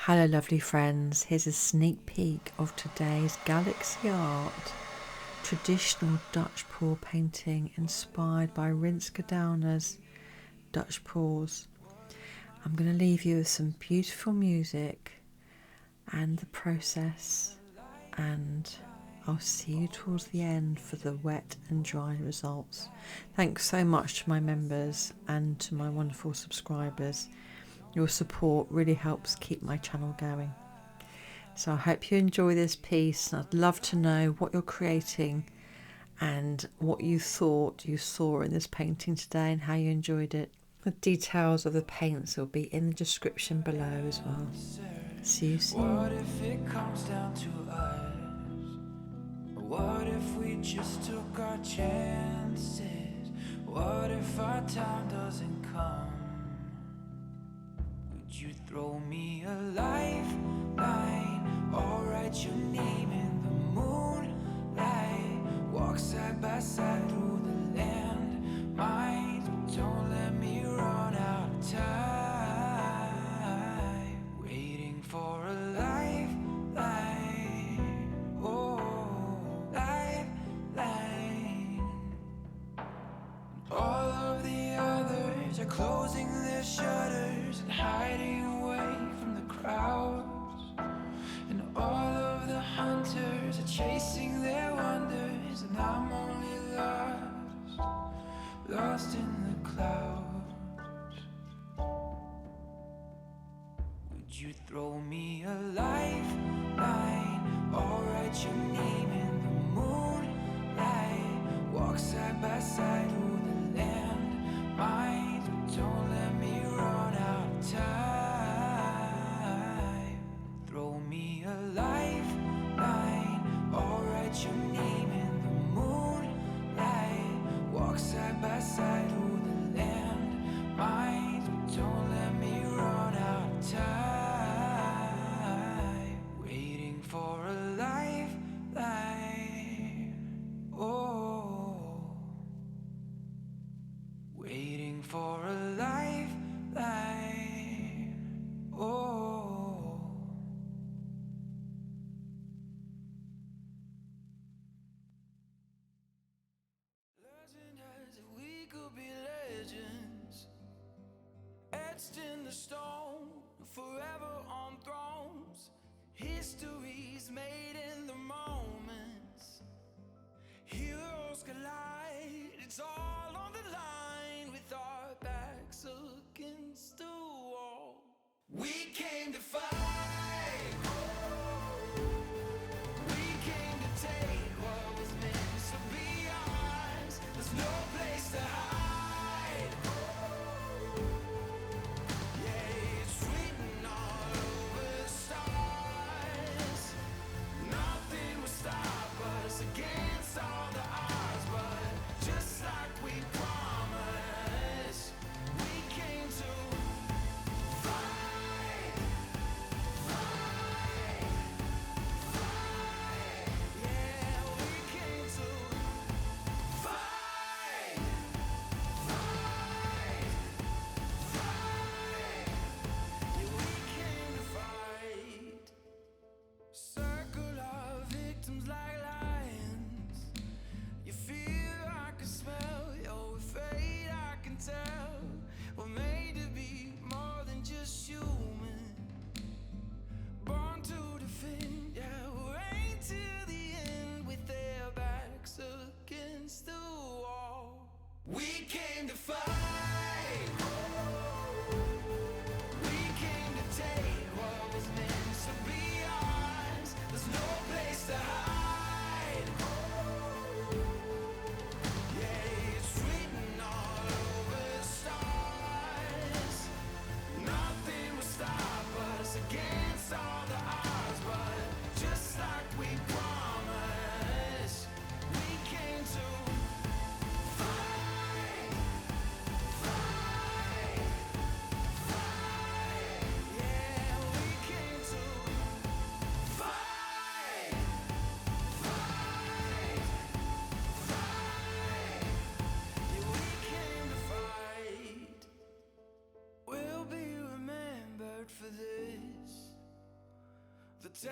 Hello lovely friends, here's a sneak peek of today's Galaxy Art traditional Dutch pour painting inspired by Rinske Dutch pours. I'm going to leave you with some beautiful music and the process, and I'll see you towards the end for the wet and dry results. Thanks so much to my members and to my wonderful subscribers. Your support really helps keep my channel going. So I hope you enjoy this piece. I'd love to know what you're creating and what you thought you saw in this painting today and how you enjoyed it. The details of the paints will be in the description below as well. See you soon. What if it comes down to us? What if we just took our chances? What if our time doesn't come? Would you throw me a lifeline or write your name in the moonlight? Walk side by side through the land mines, but don't let me run out of time. Waiting for a lifeline, oh, lifeline. All of the others are closing their shutters and hiding away from the crowds. And all of the hunters are chasing their wonders, and I'm only lost in the clouds. Would you throw me a lifeline or write your name in the moonlight? Walk side by side through the land mines, but don't let me run out of time. Throw me a lifeline or write your name in the moonlight. Walk side by side through the land mines, but don't let me run out of time. Waiting for a lifeline, oh, waiting for a lifeline, oh. Legend has it we could be legends, etched in the stone, forever on thrones. History's made in the moments. Heroes collide, it's all on the line with our backs against the wall. We came to fight. We came to take what was meant to be ours. There's no place to hide. Yeah, it's written all over the stars. Nothing will stop us against all the odds, but just like we promised, we came to fight, fight, fight. Yeah, we came to fight, fight, fight. Yeah, we came to fight. Circle our victims like lions. You fear I can smell, you're afraid I can tell. We're made to be more than just human. Born to defend, yeah, we're aimed to the end with their backs against the wall. We came to fight. We came to take what was meant to be ours. There's no place to hide. Yeah, it's written all over the stars. Nothing will stop us against all the odds, but just like we promised, we came to fight, fight, fight. Yeah, we came to fight, fight, fight. Yeah, we came to fight. We'll be remembered for this. tell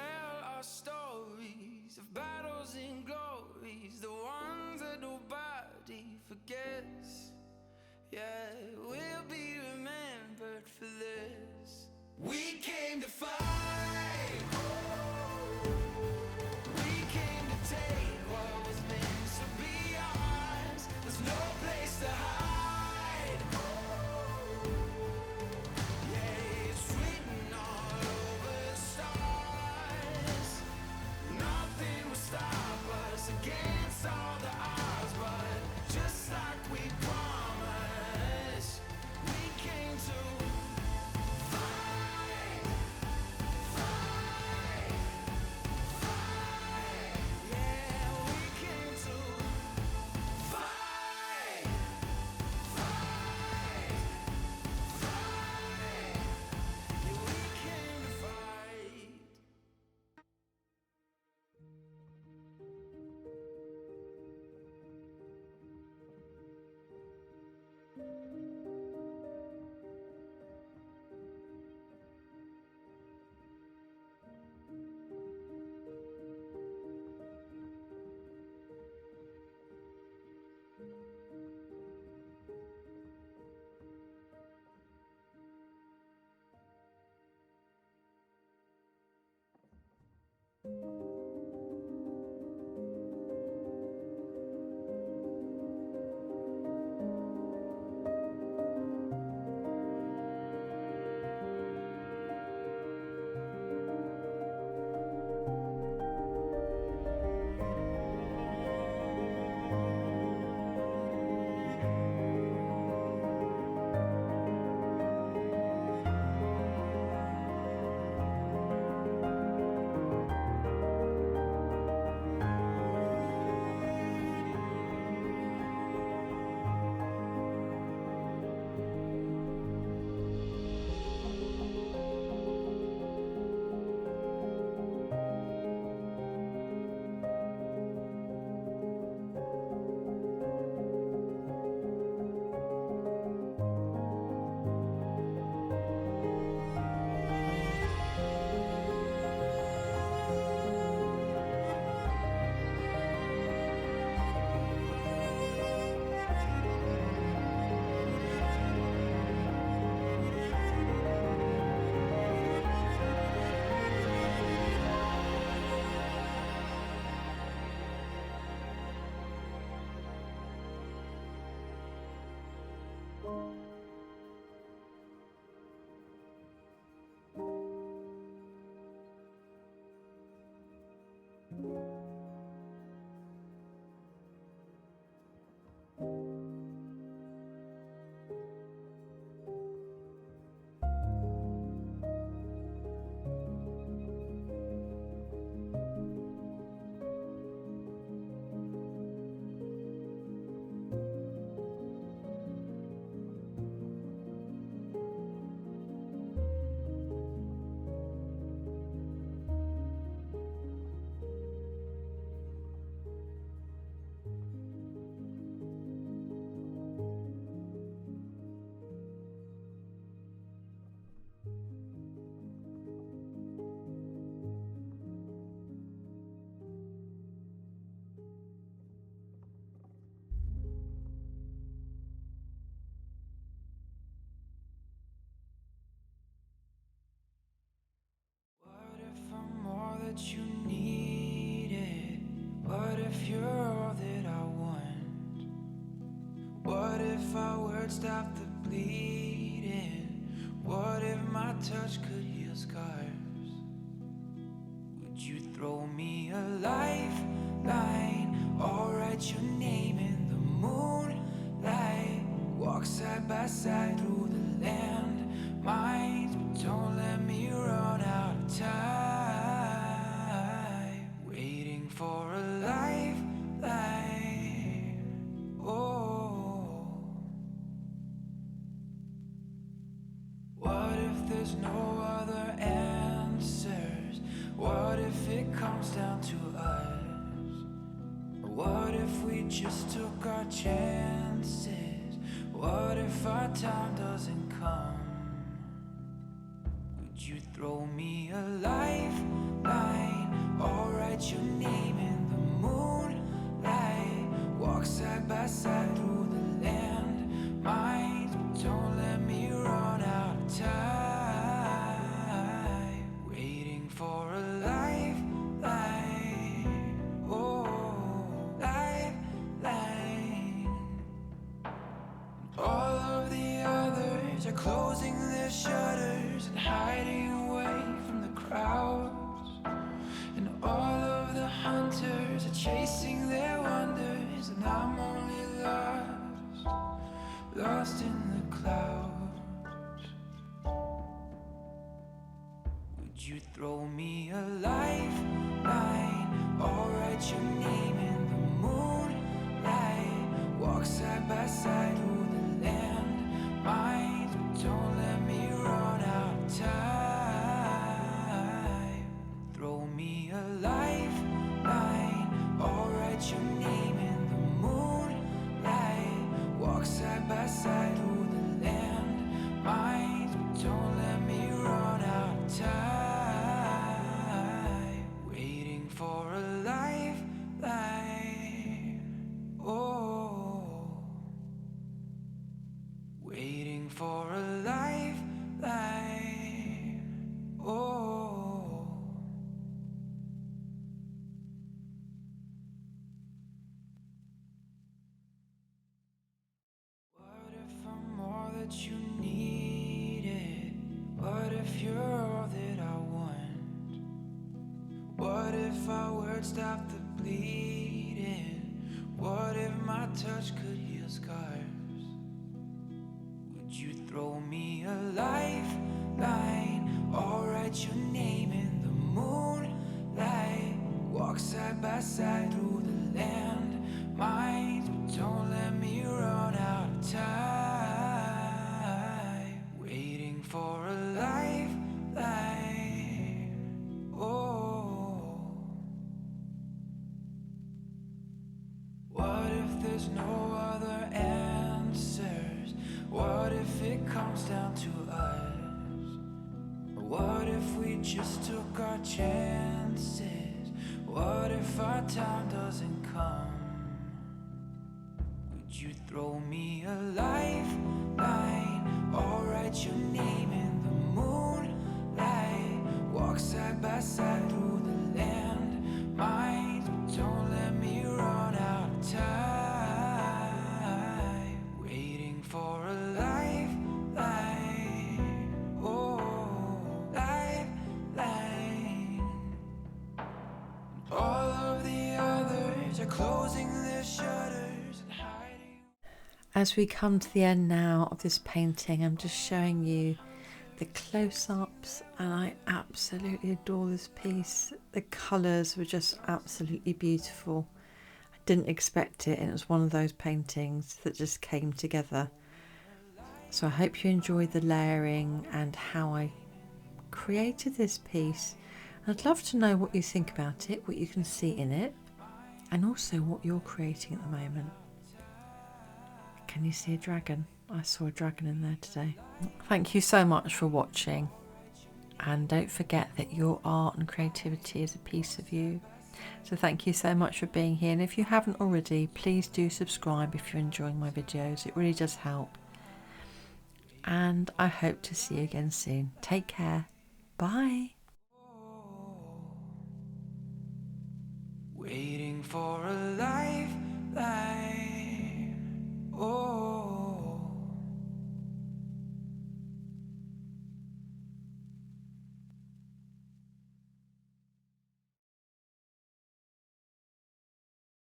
our stories of battles and glories, the ones that nobody forgets. Yeah, we'll be remembered for this. We came to fight. We came to take what was meant to be ours. There's no place to hide. Yeah, it's written all over the stars. Nothing will stop us against all the odds, but just like we promised, we came to fight, fight, fight. Yeah, we came to fight, fight, fight. Yeah, we came to fight. What if I'm all that you needed? What if you're all that I want? What if our words stop the bleeding? What if my touch could heal scars? Would you throw me a lifeline? Or write your name in the moonlight? Walk side by side through the land mines, but don't let me run out of time. Waiting for a lifeline. Oh, what if there's no other answers? What if it comes down to us? What if we just took our chances? What if our time doesn't come? Would you throw me a lifeline? Would you throw me a lifeline or write your name in the moonlight? Walk side by side through the land mines, but don't let me run out of time. Throw me a lifeline or write your name in the moonlight. Walk side by side through the land mines, but don't let me run out of time. Waiting for a lifeline. Oh, waiting for a lifeline. Oh, what if I'm all that you needed? What if you're all that I want? What if our words stop the bleeding? What if my touch could heal scars? Would you throw me a lifeline or write your name in the moonlight? Walk side by side through the land mines, but don't let me run out of time. Waiting for a lifeline. Oh, what if there's no other answers? What if it comes down to us? What if we just took our chances? What if our time doesn't come? Would you throw me a lifeline or write your name in the moonlight? Walk side by side through the land mines, but don't let me run out of time. Waiting for a lifeline. Oh, lifeline. All of the others are closing their shutters and hiding. As we come to the end now of this painting, I'm just showing you the close-ups, and I absolutely adore this piece. The colours were just absolutely beautiful. I didn't expect it, and it was one of those paintings that just came together. So I hope you enjoyed the layering and how I created this piece. I'd love to know what you think about it, what you can see in it, and also what you're creating at the moment. Can you see a dragon? I saw a dragon in there today. Thank you so much for watching, and don't forget that your art and creativity is a piece of you. So thank you so much for being here, and if you haven't already, please do subscribe if you're enjoying my videos. It really does help, and I hope to see you again soon. Take care. Bye. Waiting for a light.